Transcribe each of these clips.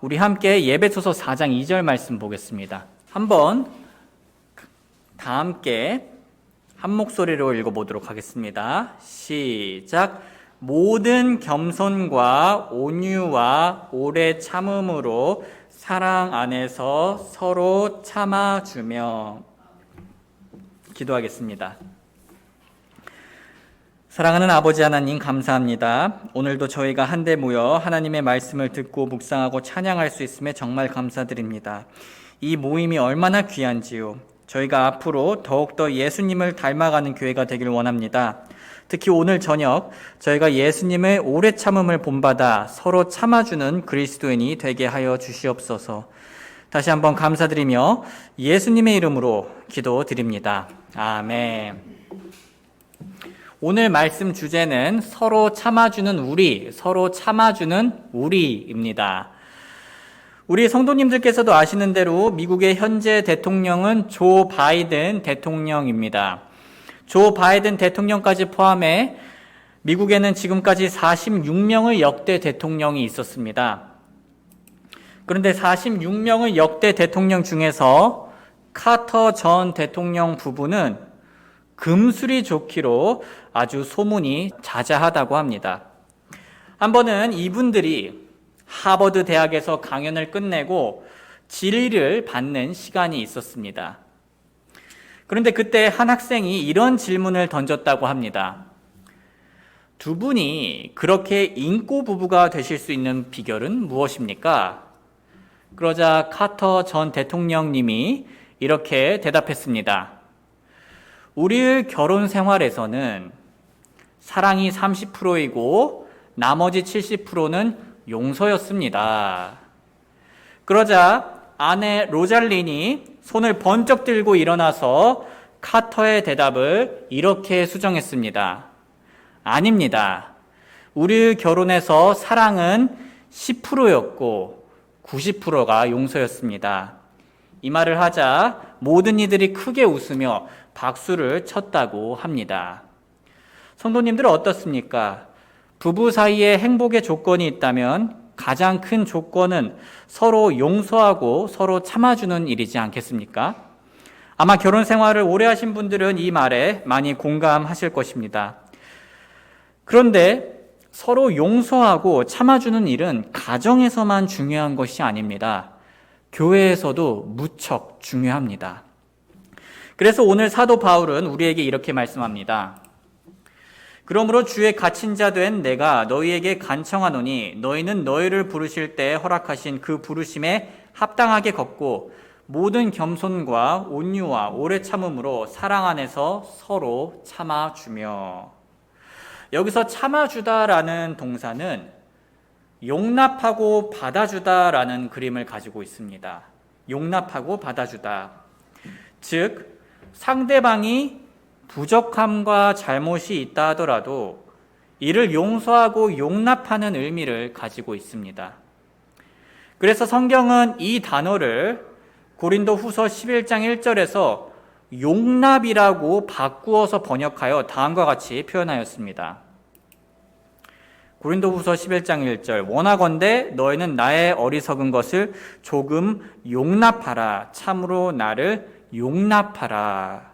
우리 함께 예배소서 4장 2절 말씀 보겠습니다. 한번 다 함께 한 목소리로 읽어보도록 하겠습니다. 시작. 모든 겸손과 온유와 오래 참음으로 사랑 안에서 서로 참아주며. 기도하겠습니다. 사랑하는 아버지 하나님, 감사합니다. 오늘도 저희가 한데 모여 하나님의 말씀을 듣고 묵상하고 찬양할 수 있음에 정말 감사드립니다. 이 모임이 얼마나 귀한지요. 저희가 앞으로 더욱더 예수님을 닮아가는 교회가 되길 원합니다. 특히 오늘 저녁 저희가 예수님의 오래 참음을 본받아 서로 참아주는 그리스도인이 되게 하여 주시옵소서. 다시 한번 감사드리며 예수님의 이름으로 기도드립니다. 아멘. 오늘 말씀 주제는 서로 참아주는 우리입니다. 우리 성도님들께서도 아시는 대로 미국의 현재 대통령은 조 바이든 대통령입니다. 조 바이든 대통령까지 포함해 미국에는 지금까지 46명의 역대 대통령이 있었습니다. 그런데 46명의 역대 대통령 중에서 카터 전 대통령 부부는 금술이 좋기로 아주 소문이 자자하다고 합니다. 한 번은 이분들이 하버드 대학에서 강연을 끝내고 질의를 받는 시간이 있었습니다. 그런데 그때 한 학생이 이런 질문을 던졌다고 합니다. 두 분이 그렇게 인고 부부가 되실 수 있는 비결은 무엇입니까? 그러자 카터 전 대통령님이 이렇게 대답했습니다. 우리의 결혼 생활에서는 사랑이 30%이고 나머지 70%는 용서였습니다. 그러자 아내 로잘린이 손을 번쩍 들고 일어나서 카터의 대답을 이렇게 수정했습니다. 아닙니다. 우리의 결혼에서 사랑은 10%였고 90%가 용서였습니다. 이 말을 하자 모든 이들이 크게 웃으며 박수를 쳤다고 합니다. 성도님들은 어떻습니까? 부부 사이에 행복의 조건이 있다면 가장 큰 조건은 서로 용서하고 서로 참아주는 일이지 않겠습니까? 아마 결혼 생활을 오래 하신 분들은 이 말에 많이 공감하실 것입니다. 그런데 서로 용서하고 참아주는 일은 가정에서만 중요한 것이 아닙니다. 교회에서도 무척 중요합니다. 그래서 오늘 사도 바울은 우리에게 이렇게 말씀합니다. 그러므로 주의 갇힌 자 된 내가 너희에게 간청하노니 너희는 너희를 부르실 때 허락하신 그 부르심에 합당하게 걷고 모든 겸손과 온유와 오래 참음으로 사랑 안에서 서로 참아주며. 여기서 참아주다라는 동사는 용납하고 받아주다라는 그림을 가지고 있습니다. 용납하고 받아주다. 즉 상대방이 부족함과 잘못이 있다 하더라도 이를 용서하고 용납하는 의미를 가지고 있습니다. 그래서 성경은 이 단어를 고린도후서 11장 1절에서 용납이라고 바꾸어서 번역하여 다음과 같이 표현하였습니다. 고린도후서 11장 1절 원하건대 너희는 나의 어리석은 것을 조금 용납하라. 참으로 나를 용납하라.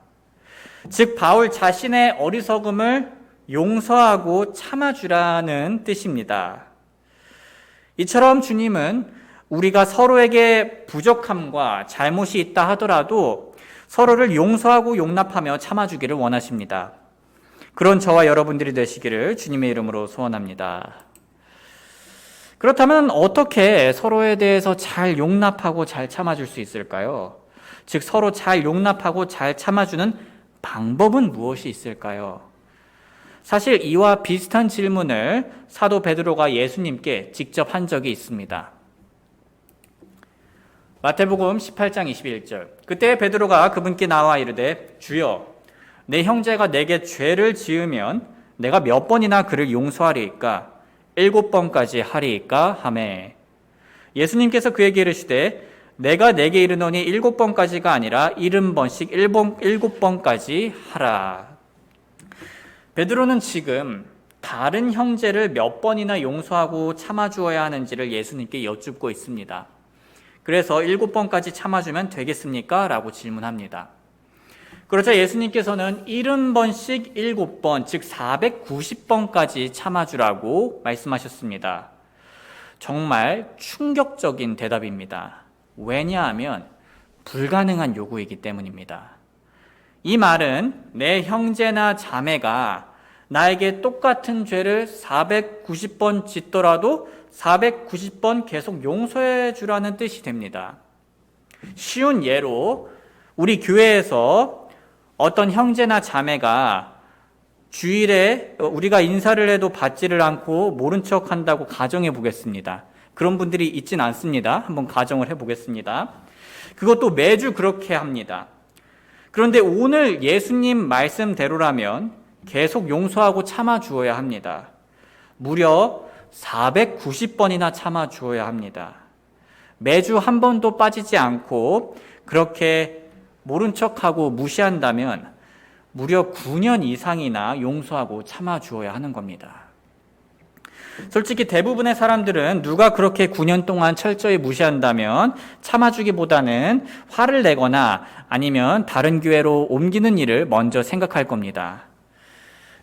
즉 바울 자신의 어리석음을 용서하고 참아주라는 뜻입니다. 이처럼 주님은 우리가 서로에게 부족함과 잘못이 있다 하더라도 서로를 용서하고 용납하며 참아주기를 원하십니다. 그런 저와 여러분들이 되시기를 주님의 이름으로 소원합니다. 그렇다면 어떻게 서로에 대해서 잘 용납하고 잘 참아줄 수 있을까요? 즉 서로 잘 용납하고 잘 참아주는 방법은 무엇이 있을까요? 사실 이와 비슷한 질문을 사도 베드로가 예수님께 직접 한 적이 있습니다. 마태복음 18장 21절 그때 베드로가 그분께 나와 이르되 주여 내 형제가 내게 죄를 지으면 내가 몇 번이나 그를 용서하리이까 7번까지 하리이까 하매 예수님께서 그에게 이르시되 내가 내게 이르노니 7번까지가 아니라 70번씩 7번까지 하라. 베드로는 지금 다른 형제를 몇 번이나 용서하고 참아주어야 하는지를 예수님께 여쭙고 있습니다. 그래서 7번까지 참아주면 되겠습니까? 라고 질문합니다. 그러자 예수님께서는 70번씩 7번, 즉 490번까지 참아주라고 말씀하셨습니다. 정말 충격적인 대답입니다. 왜냐하면 불가능한 요구이기 때문입니다. 이 말은 내 형제나 자매가 나에게 똑같은 죄를 490번 짓더라도 490번 계속 용서해 주라는 뜻이 됩니다. 쉬운 예로 우리 교회에서 어떤 형제나 자매가 주일에 우리가 인사를 해도 받지를 않고 모른 척 한다고 가정해 보겠습니다. 그런 분들이 있진 않습니다. 한번 가정을 해 보겠습니다. 그것도 매주 그렇게 합니다. 그런데 오늘 예수님 말씀대로라면 계속 용서하고 참아 주어야 합니다. 무려 490번이나 참아 주어야 합니다. 매주 한 번도 빠지지 않고 그렇게 모른 척하고 무시한다면 무려 9년 이상이나 용서하고 참아 주어야 하는 겁니다. 솔직히 대부분의 사람들은 누가 그렇게 9년 동안 철저히 무시한다면 참아주기보다는 화를 내거나 아니면 다른 교회로 옮기는 일을 먼저 생각할 겁니다.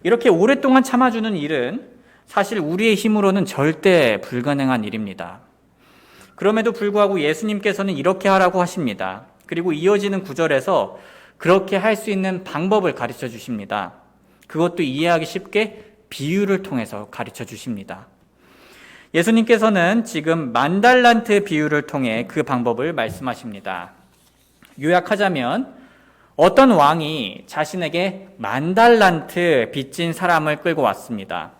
이렇게 오랫동안 참아주는 일은 사실 우리의 힘으로는 절대 불가능한 일입니다. 그럼에도 불구하고 예수님께서는 이렇게 하라고 하십니다. 그리고 이어지는 구절에서 그렇게 할 수 있는 방법을 가르쳐 주십니다. 그것도 이해하기 쉽게 비유를 통해서 가르쳐 주십니다. 예수님께서는 지금 10,000달란트 비유를 통해 그 방법을 말씀하십니다. 요약하자면 어떤 왕이 자신에게 10,000달란트 빚진 사람을 끌고 왔습니다.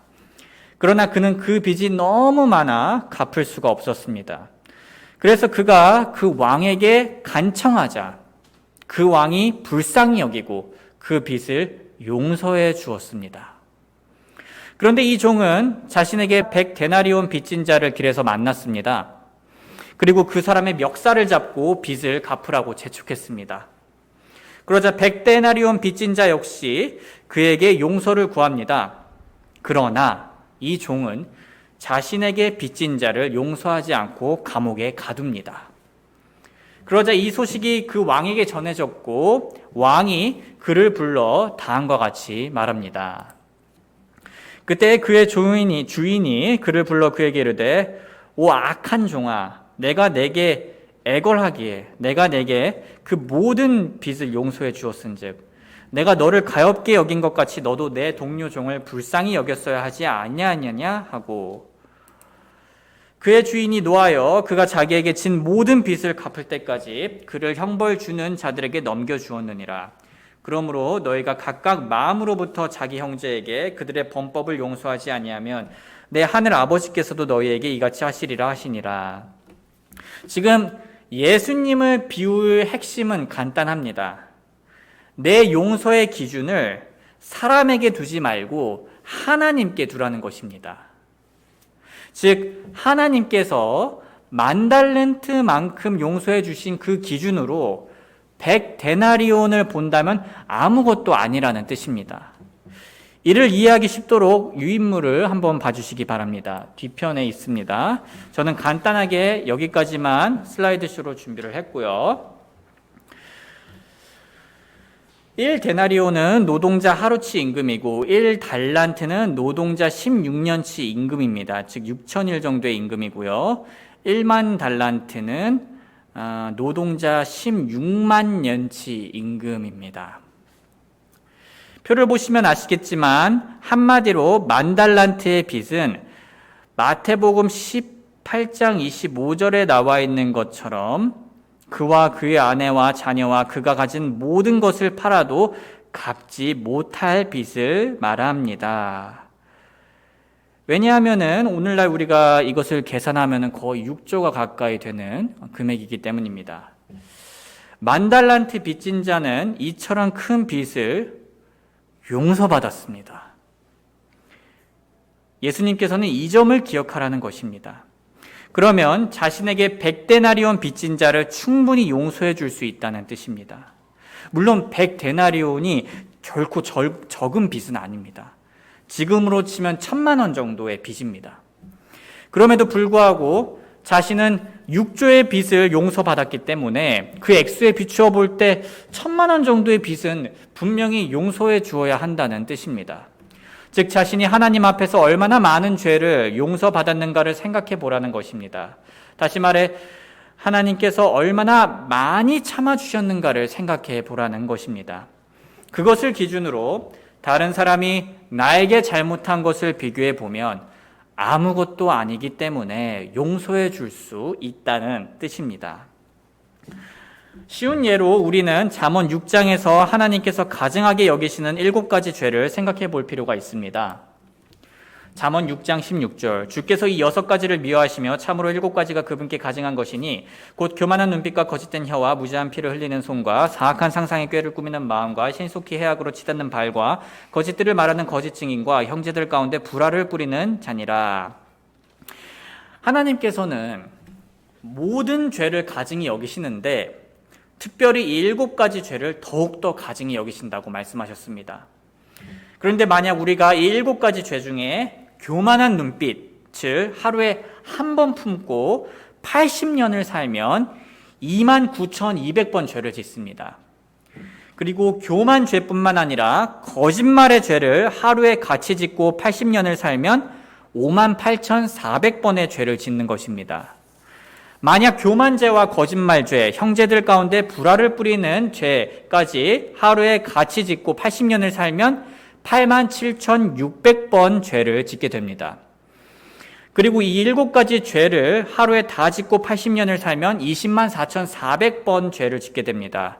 그러나 그는 그 빚이 너무 많아 갚을 수가 없었습니다. 그래서 그가 그 왕에게 간청하자 그 왕이 불쌍히 여기고 그 빚을 용서해 주었습니다. 그런데 이 종은 자신에게 100데나리온 빚진 자를 길에서 만났습니다. 그리고 그 사람의 멱살을 잡고 빚을 갚으라고 재촉했습니다. 그러자 100데나리온 빚진 자 역시 그에게 용서를 구합니다. 그러나 이 종은 자신에게 빚진 자를 용서하지 않고 감옥에 가둡니다. 그러자 이 소식이 그 왕에게 전해졌고 왕이 그를 불러 다음과 같이 말합니다. 그때 그의 주인이 그를 불러 그에게 이르되 오 악한 종아 내가 내게 애걸하기에 내가 내게 그 모든 빚을 용서해 주었은즉 내가 너를 가엾게 여긴 것 같이 너도 내 동료 종을 불쌍히 여겼어야 하지 아니하느냐 하고 그의 주인이 노하여 그가 자기에게 진 모든 빚을 갚을 때까지 그를 형벌 주는 자들에게 넘겨주었느니라. 그러므로 너희가 각각 마음으로부터 자기 형제에게 그들의 범법을 용서하지 아니하면 내 하늘 아버지께서도 너희에게 이같이 하시리라 하시니라. 지금 예수님을 비유의 핵심은 간단합니다. 내 용서의 기준을 사람에게 두지 말고 하나님께 두라는 것입니다. 즉 하나님께서 10,000달란트만큼 용서해 주신 그 기준으로 100데나리온을 본다면 아무것도 아니라는 뜻입니다. 이를 이해하기 쉽도록 유인물을 한번 봐주시기 바랍니다. 뒤편에 있습니다. 저는 간단하게 여기까지만 슬라이드쇼로 준비를 했고요. 1데나리온은 노동자 하루치 임금이고 1달란트는 노동자 16년치 임금입니다. 즉 6,000일 정도의 임금이고요. 1만 달란트는 노동자 16만 년치 임금입니다. 표를 보시면 아시겠지만 한마디로 10,000달란트의 빚은 마태복음 18장 25절에 나와 있는 것처럼 그와 그의 아내와 자녀와 그가 가진 모든 것을 팔아도 갚지 못할 빚을 말합니다. 왜냐하면은 오늘날 우리가 이것을 계산하면은 거의 6조가 가까이 되는 금액이기 때문입니다. 10,000달란트 빚진 자는 이처럼 큰 빚을 용서받았습니다. 예수님께서는 이 점을 기억하라는 것입니다. 그러면 자신에게 100데나리온 빚진 자를 충분히 용서해 줄 수 있다는 뜻입니다. 물론 100데나리온이 결코 적은 빚은 아닙니다. 지금으로 치면 1,000만 원 정도의 빚입니다. 그럼에도 불구하고 자신은 6조의 빚을 용서받았기 때문에 그 액수에 비추어 볼 때 1,000만 원 정도의 빚은 분명히 용서해 주어야 한다는 뜻입니다. 즉 자신이 하나님 앞에서 얼마나 많은 죄를 용서받았는가를 생각해 보라는 것입니다. 다시 말해 하나님께서 얼마나 많이 참아주셨는가를 생각해 보라는 것입니다. 그것을 기준으로 다른 사람이 나에게 잘못한 것을 비교해 보면 아무것도 아니기 때문에 용서해 줄 수 있다는 뜻입니다. 쉬운 예로 우리는 잠언 6장에서 하나님께서 가증하게 여기시는 7가지 죄를 생각해 볼 필요가 있습니다. 잠언 6장 16절 주께서 이 6가지를 미워하시며 참으로 7가지가 그분께 가증한 것이니 곧 교만한 눈빛과 거짓된 혀와 무죄한 피를 흘리는 손과 사악한 상상의 꾀를 꾸미는 마음과 신속히 해악으로 치닫는 발과 거짓들을 말하는 거짓 증인과 형제들 가운데 불화를 뿌리는 자니라. 하나님께서는 모든 죄를 가증히 여기시는데 특별히 이 7가지 죄를 더욱더 가증히 여기신다고 말씀하셨습니다. 그런데 만약 우리가 이 7가지 죄 중에 교만한 눈빛을 하루에 한 번 품고 80년을 살면 29,200번 죄를 짓습니다. 그리고 교만 죄뿐만 아니라 거짓말의 죄를 하루에 같이 짓고 80년을 살면 58,400번의 죄를 짓는 것입니다. 만약 교만죄와 거짓말죄, 형제들 가운데 불화를 뿌리는 죄까지 하루에 같이 짓고 80년을 살면 87,600번 죄를 짓게 됩니다. 그리고 이 7가지 죄를 하루에 다 짓고 80년을 살면 204,400번 죄를 짓게 됩니다.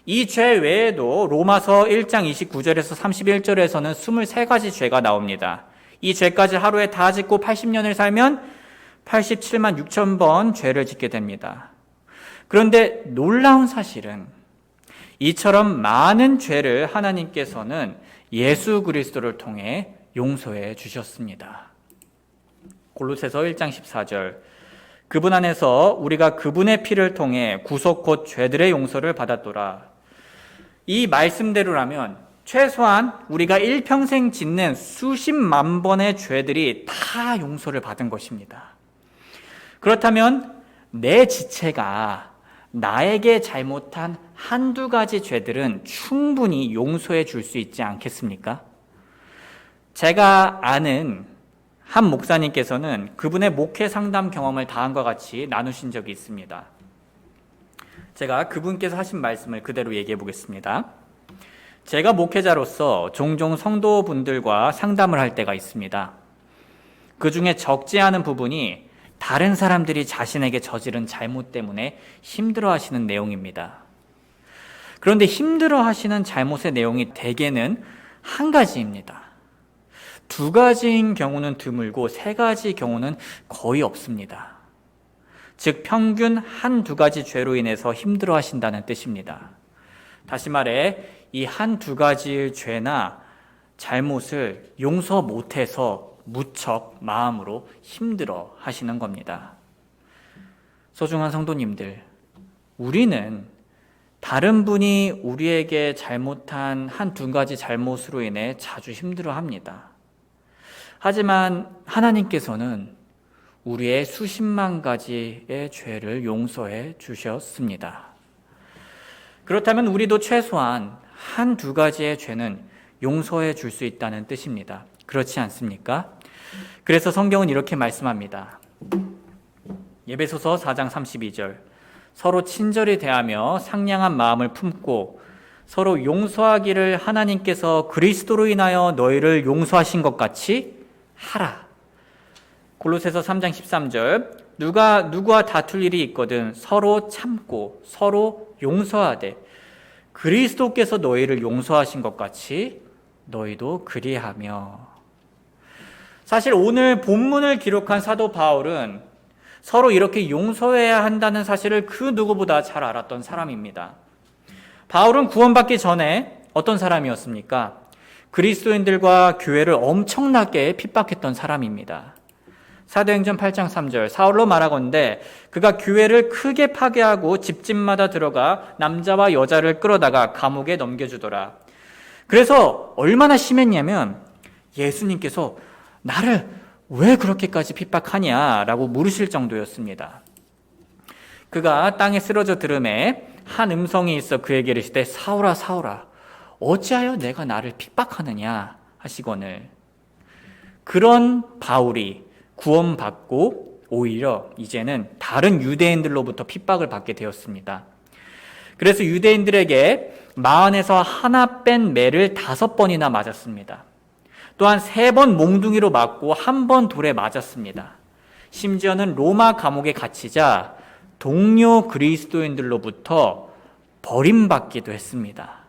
이 죄 외에도 로마서 1장 29절에서 31절에서는 23가지 죄가 나옵니다. 이 죄까지 하루에 다 짓고 80년을 살면 87만 6천 번 죄를 짓게 됩니다. 그런데 놀라운 사실은 이처럼 많은 죄를 하나님께서는 예수 그리스도를 통해 용서해 주셨습니다. 골로새서 1장 14절 그분 안에서 우리가 그분의 피를 통해 구속 곧 죄들의 용서를 받았도라. 이 말씀대로라면 최소한 우리가 일평생 짓는 수십만 번의 죄들이 다 용서를 받은 것입니다. 그렇다면 내 지체가 나에게 잘못한 한두 가지 죄들은 충분히 용서해 줄 수 있지 않겠습니까? 제가 아는 한 목사님께서는 그분의 목회 상담 경험을 다음과 같이 나누신 적이 있습니다. 제가 그분께서 하신 말씀을 그대로 얘기해 보겠습니다. 제가 목회자로서 종종 성도분들과 상담을 할 때가 있습니다. 그 중에 적지 않은 부분이 다른 사람들이 자신에게 저지른 잘못 때문에 힘들어하시는 내용입니다. 그런데 힘들어하시는 잘못의 내용이 대개는 한 가지입니다. 2가지인 경우는 드물고 3가지 경우는 거의 없습니다. 즉 평균 1-2가지 죄로 인해서 힘들어하신다는 뜻입니다. 다시 말해 이 1-2가지의 죄나 잘못을 용서 못해서 무척 마음으로 힘들어 하시는 겁니다. 소중한 성도님들, 우리는 다른 분이 우리에게 잘못한 1-2가지 잘못으로 인해 자주 힘들어 합니다. 하지만 하나님께서는 우리의 수십만 가지의 죄를 용서해 주셨습니다. 그렇다면 우리도 최소한 1-2가지의 죄는 용서해 줄 수 있다는 뜻입니다. 그렇지 않습니까? 그래서 성경은 이렇게 말씀합니다. 에베소서 4장 32절 서로 친절히 대하며 상냥한 마음을 품고 서로 용서하기를 하나님께서 그리스도로 인하여 너희를 용서하신 것 같이 하라. 골로새서 3장 13절 누가 누구와 다툴 일이 있거든 서로 참고 서로 용서하되 그리스도께서 너희를 용서하신 것 같이 너희도 그리하며. 사실 오늘 본문을 기록한 사도 바울은 서로 이렇게 용서해야 한다는 사실을 그 누구보다 잘 알았던 사람입니다. 바울은 구원받기 전에 어떤 사람이었습니까? 그리스도인들과 교회를 엄청나게 핍박했던 사람입니다. 사도행전 8장 3절 사울로 말하건대 그가 교회를 크게 파괴하고 집집마다 들어가 남자와 여자를 끌어다가 감옥에 넘겨주더라. 그래서 얼마나 심했냐면 예수님께서 나를 왜 그렇게까지 핍박하냐라고 물으실 정도였습니다. 그가 땅에 쓰러져 들음에 한 음성이 있어 그에게 이르시되 사울아 사울아 어찌하여 내가 나를 핍박하느냐 하시거늘. 그런 바울이 구원받고 오히려 이제는 다른 유대인들로부터 핍박을 받게 되었습니다. 그래서 유대인들에게 마흔에서 하나 뺀 매를 5번이나 맞았습니다. 또한 3번 몽둥이로 맞고 1번 돌에 맞았습니다. 심지어는 로마 감옥에 갇히자 동료 그리스도인들로부터 버림받기도 했습니다.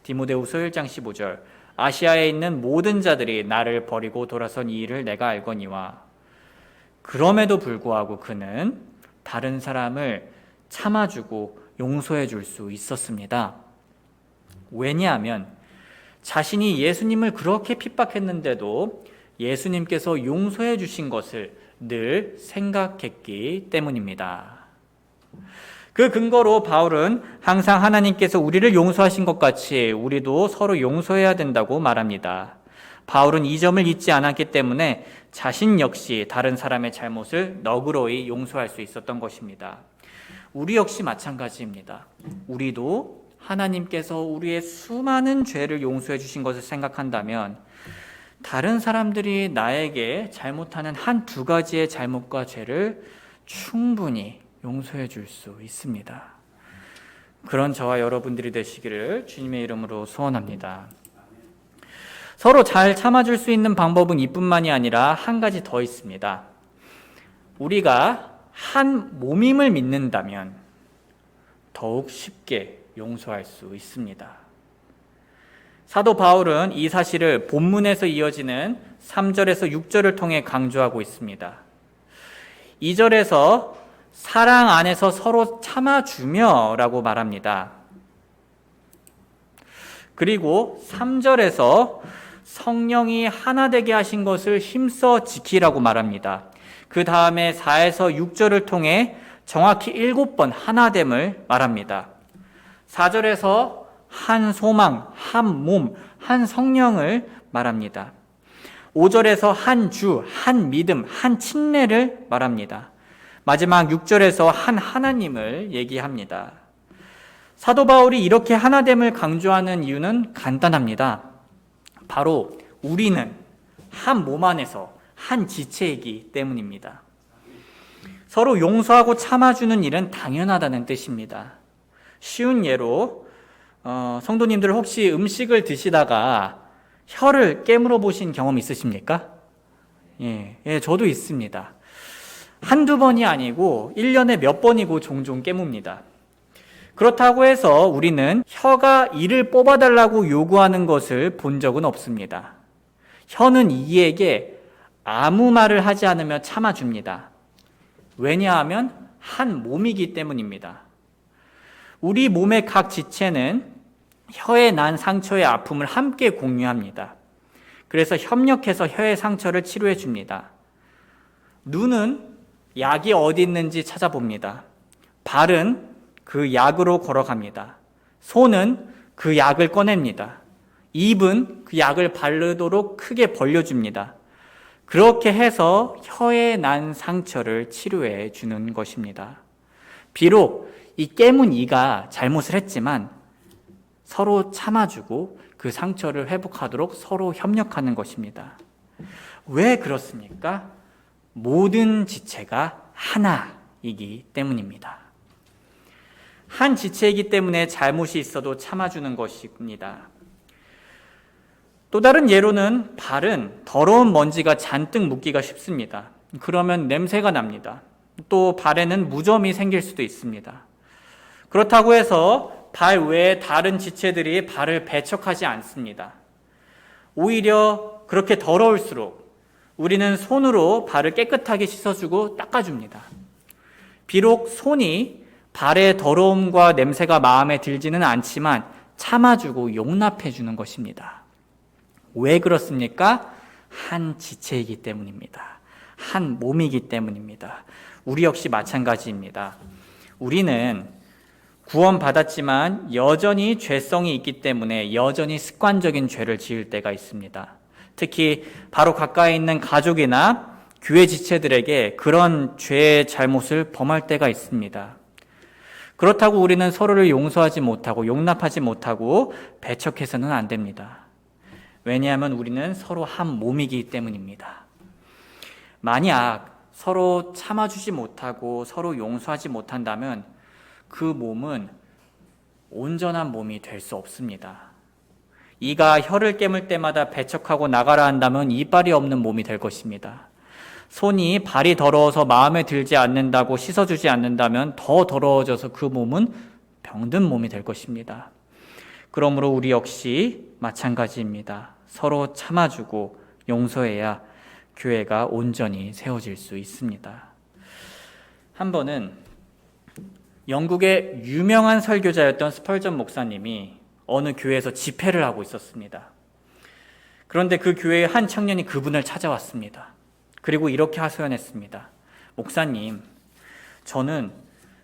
디모데후서 1장 15절 아시아에 있는 모든 자들이 나를 버리고 돌아선 이 일을 내가 알거니와. 그럼에도 불구하고 그는 다른 사람을 참아주고 용서해 줄 수 있었습니다. 왜냐하면 자신이 예수님을 그렇게 핍박했는데도 예수님께서 용서해 주신 것을 늘 생각했기 때문입니다. 그 근거로 바울은 항상 하나님께서 우리를 용서하신 것 같이 우리도 서로 용서해야 된다고 말합니다. 바울은 이 점을 잊지 않았기 때문에 자신 역시 다른 사람의 잘못을 너그러이 용서할 수 있었던 것입니다. 우리 역시 마찬가지입니다. 우리도 하나님께서 우리의 수많은 죄를 용서해 주신 것을 생각한다면 다른 사람들이 나에게 잘못하는 1-2가지의 잘못과 죄를 충분히 용서해 줄 수 있습니다. 그런 저와 여러분들이 되시기를 주님의 이름으로 소원합니다. 서로 잘 참아줄 수 있는 방법은 이뿐만이 아니라 한 가지 더 있습니다. 우리가 한 몸임을 믿는다면 더욱 쉽게 용서할 수 있습니다. 사도 바울은 이 사실을 본문에서 이어지는 3절에서 6절을 통해 강조하고 있습니다. 2절에서 사랑 안에서 서로 참아주며 라고 말합니다. 그리고 3절에서 성령이 하나 되게 하신 것을 힘써 지키라고 말합니다. 그 다음에 4에서 6절을 통해 정확히 7번 하나됨을 말합니다. 4절에서 한 소망, 한 몸, 한 성령을 말합니다. 5절에서 한 주, 한 믿음, 한 침례를 말합니다. 마지막 6절에서 한 하나님을 얘기합니다. 사도 바울이 이렇게 하나됨을 강조하는 이유는 간단합니다. 바로 우리는 한 몸 안에서 한 지체이기 때문입니다. 서로 용서하고 참아주는 일은 당연하다는 뜻입니다. 쉬운 예로 성도님들 혹시 음식을 드시다가 혀를 깨물어 보신 경험 있으십니까? 예, 저도 있습니다. 1-2번이 아니고 1년에 몇 번이고 종종 깨뭅니다. 그렇다고 해서 우리는 혀가 이를 뽑아달라고 요구하는 것을 본 적은 없습니다. 혀는 이에게 아무 말을 하지 않으며 참아줍니다. 왜냐하면 한 몸이기 때문입니다. 우리 몸의 각 지체는 혀에 난 상처의 아픔을 함께 공유합니다. 그래서 협력해서 혀의 상처를 치료해 줍니다. 눈은 약이 어디 있는지 찾아봅니다. 발은 그 약으로 걸어갑니다. 손은 그 약을 꺼냅니다. 입은 그 약을 바르도록 크게 벌려줍니다. 그렇게 해서 혀에 난 상처를 치료해 주는 것입니다. 비록 이 깨문 이가 잘못을 했지만 서로 참아주고 그 상처를 회복하도록 서로 협력하는 것입니다. 왜 그렇습니까? 모든 지체가 하나이기 때문입니다. 한 지체이기 때문에 잘못이 있어도 참아주는 것입니다. 또 다른 예로는 발은 더러운 먼지가 잔뜩 묻기가 쉽습니다. 그러면 냄새가 납니다. 또 발에는 무좀이 생길 수도 있습니다. 그렇다고 해서 발 외에 다른 지체들이 발을 배척하지 않습니다. 오히려 그렇게 더러울수록 우리는 손으로 발을 깨끗하게 씻어주고 닦아줍니다. 비록 손이 발의 더러움과 냄새가 마음에 들지는 않지만 참아주고 용납해주는 것입니다. 왜 그렇습니까? 한 지체이기 때문입니다. 한 몸이기 때문입니다. 우리 역시 마찬가지입니다. 우리는 구원받았지만 여전히 죄성이 있기 때문에 여전히 습관적인 죄를 지을 때가 있습니다. 특히 바로 가까이 있는 가족이나 교회 지체들에게 그런 죄의 잘못을 범할 때가 있습니다. 그렇다고 우리는 서로를 용서하지 못하고 용납하지 못하고 배척해서는 안 됩니다. 왜냐하면 우리는 서로 한 몸이기 때문입니다. 만약 서로 참아주지 못하고 서로 용서하지 못한다면 그 몸은 온전한 몸이 될 수 없습니다. 이가 혀를 깨물 때마다 배척하고 나가라 한다면 이빨이 없는 몸이 될 것입니다. 손이 발이 더러워서 마음에 들지 않는다고 씻어주지 않는다면 더 더러워져서 그 몸은 병든 몸이 될 것입니다. 그러므로 우리 역시 마찬가지입니다. 서로 참아주고 용서해야 교회가 온전히 세워질 수 있습니다. 한 번은 영국의 유명한 설교자였던 스펄전 목사님이 어느 교회에서 집회를 하고 있었습니다. 그런데 그 교회의 한 청년이 그분을 찾아왔습니다. 그리고 이렇게 하소연했습니다. 목사님, 저는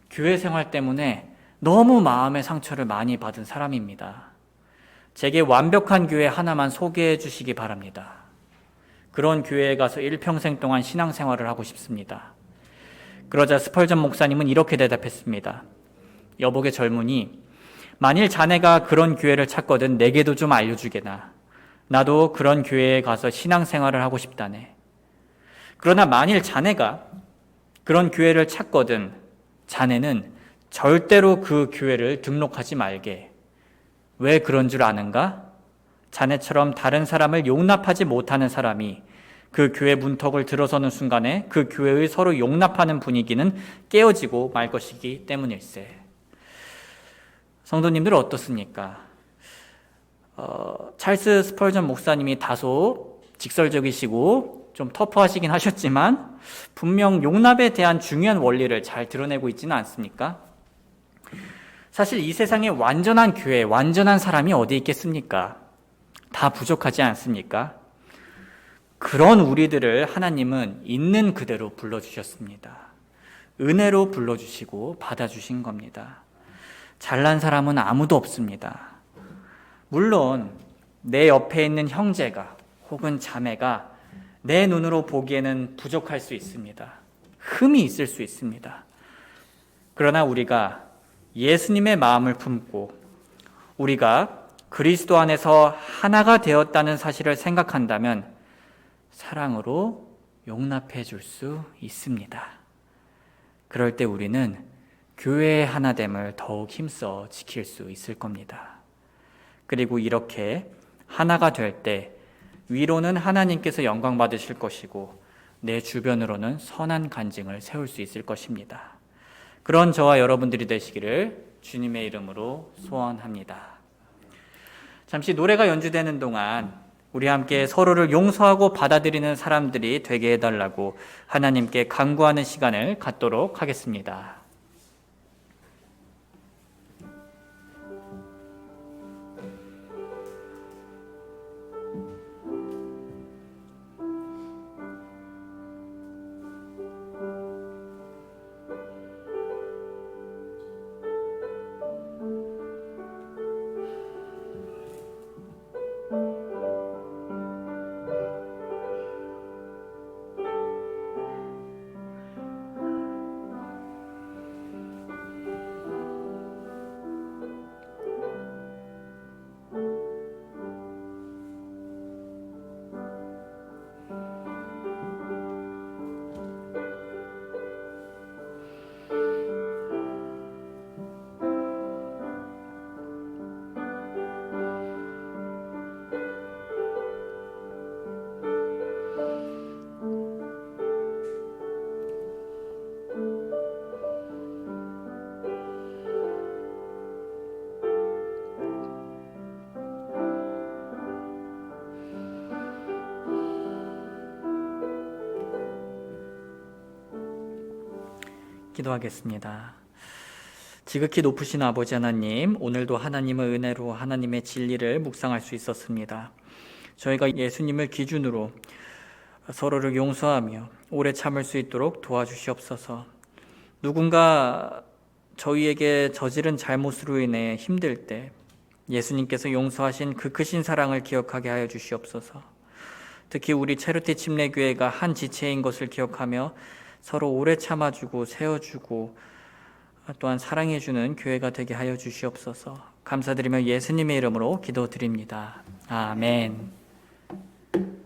교회 생활 때문에 너무 마음의 상처를 많이 받은 사람입니다. 제게 완벽한 교회 하나만 소개해 주시기 바랍니다. 그런 교회에 가서 일평생 동안 신앙생활을 하고 싶습니다. 그러자 스펄전 목사님은 이렇게 대답했습니다. 여복의 젊은이, 만일 자네가 그런 교회를 찾거든 내게도 좀 알려주게나. 나도 그런 교회에 가서 신앙생활을 하고 싶다네. 그러나 만일 자네가 그런 교회를 찾거든 자네는 절대로 그 교회를 등록하지 말게. 왜 그런 줄 아는가? 자네처럼 다른 사람을 용납하지 못하는 사람이 그 교회 문턱을 들어서는 순간에 그 교회의 서로 용납하는 분위기는 깨어지고 말 것이기 때문일세. 성도님들 어떻습니까? 찰스 스펄전 목사님이 다소 직설적이시고 좀 터프하시긴 하셨지만 분명 용납에 대한 중요한 원리를 잘 드러내고 있지는 않습니까? 사실 이 세상에 완전한 교회, 완전한 사람이 어디 있겠습니까? 다 부족하지 않습니까? 그런 우리들을 하나님은 있는 그대로 불러주셨습니다. 은혜로 불러주시고 받아주신 겁니다. 잘난 사람은 아무도 없습니다. 물론 내 옆에 있는 형제가 혹은 자매가 내 눈으로 보기에는 부족할 수 있습니다. 흠이 있을 수 있습니다. 그러나 우리가 예수님의 마음을 품고 우리가 그리스도 안에서 하나가 되었다는 사실을 생각한다면 사랑으로 용납해 줄 수 있습니다. 그럴 때 우리는 교회의 하나됨을 더욱 힘써 지킬 수 있을 겁니다. 그리고 이렇게 하나가 될 때 위로는 하나님께서 영광 받으실 것이고 내 주변으로는 선한 간증을 세울 수 있을 것입니다. 그런 저와 여러분들이 되시기를 주님의 이름으로 소원합니다. 잠시 노래가 연주되는 동안 우리 함께 서로를 용서하고 받아들이는 사람들이 되게 해달라고 하나님께 간구하는 시간을 갖도록 하겠습니다. 기도하겠습니다. 지극히 높으신 아버지 하나님, 오늘도 하나님의 은혜로 하나님의 진리를 묵상할 수 있었습니다. 저희가 예수님을 기준으로 서로를 용서하며 오래 참을 수 있도록 도와주시옵소서. 누군가 저희에게 저지른 잘못으로 인해 힘들 때 예수님께서 용서하신 그 크신 사랑을 기억하게 하여 주시옵소서. 특히 우리 체르티 침례교회가 한 지체인 것을 기억하며 서로 오래 참아주고 세워주고 또한 사랑해주는 교회가 되게 하여 주시옵소서. 감사드리며 예수님의 이름으로 기도드립니다. 아멘.